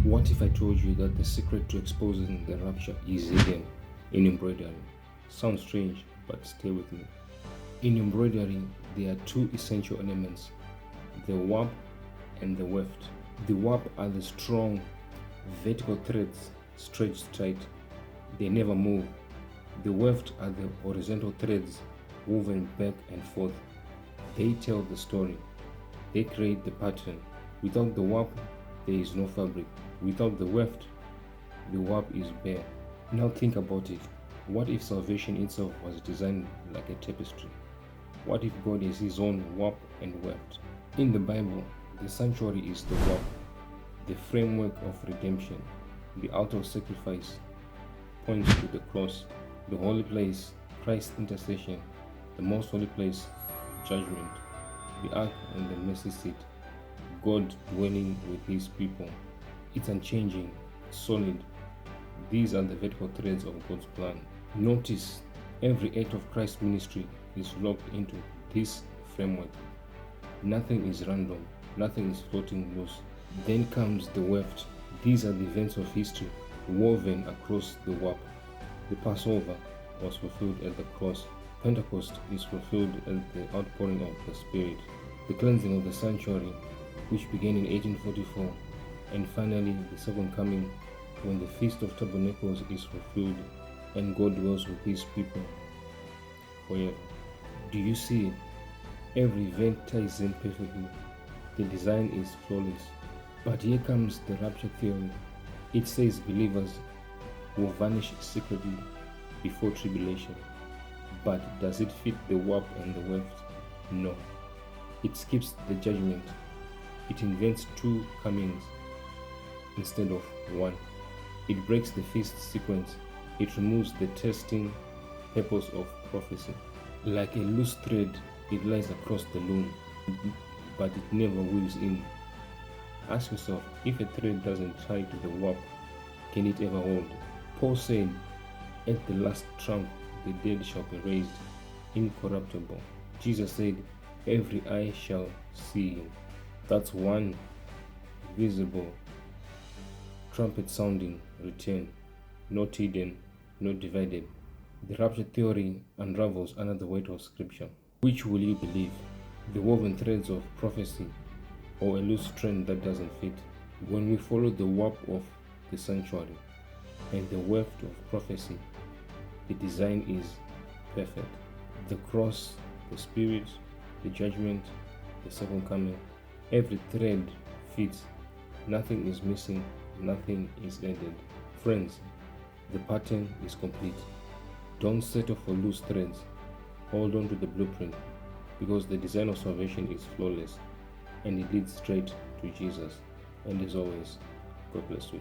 What if I told you that the secret to exposing the rapture is hidden in embroidery? Sounds strange, but stay with me. In embroidery, there are two essential elements, the warp and the weft. The warp are the strong vertical threads stretched tight. They never move. The weft are the horizontal threads woven back and forth. They tell the story. They create the pattern. Without the warp, there is no fabric. Without the weft, the warp is bare. Now think about it. What if salvation itself was designed like a tapestry? What if God is his own warp and weft? In the Bible, the sanctuary is the warp, the framework of redemption. The altar of sacrifice points to the cross. The holy place, Christ's intercession. The most holy place, judgment. The ark and the mercy seat, God dwelling with his people. It's unchanging, solid. These are the vertical threads of God's plan. Notice, every act of Christ's ministry is locked into this framework. Nothing is random, nothing is floating loose. Then comes the weft. These are the events of history woven across the warp. The Passover was fulfilled at the cross. Pentecost is fulfilled at the outpouring of the Spirit. The cleansing of the sanctuary, which began in 1844, and finally the second coming, when the Feast of Tabernacles is fulfilled and God dwells with his people forever. Do you see it? Every event ties in perfectly. The design is flawless. But here comes the rapture theory. It says believers will vanish secretly before tribulation. But does it fit the warp and the weft? No. It skips the judgment. It invents two comings instead of one. It breaks the feast sequence. It removes the testing purpose of prophecy. Like a loose thread, it lies across the loom, but it never weaves in. Ask yourself, if a thread doesn't tie to the warp, can it ever hold? Paul said, at the last trump, the dead shall be raised incorruptible. Jesus said, every eye shall see him. That's one visible trumpet-sounding return, not hidden, not divided. The rapture theory unravels under the weight of Scripture. Which will you believe? The woven threads of prophecy or a loose strand that doesn't fit? When we follow the warp of the sanctuary and the weft of prophecy, the design is perfect. The cross, the Spirit, the judgment, the second coming, every thread fits. Nothing is missing, nothing is added. Friends, the pattern is complete. Don't settle for loose threads. Hold on to the blueprint, because the design of salvation is flawless and it leads straight to Jesus. And as always, God bless you.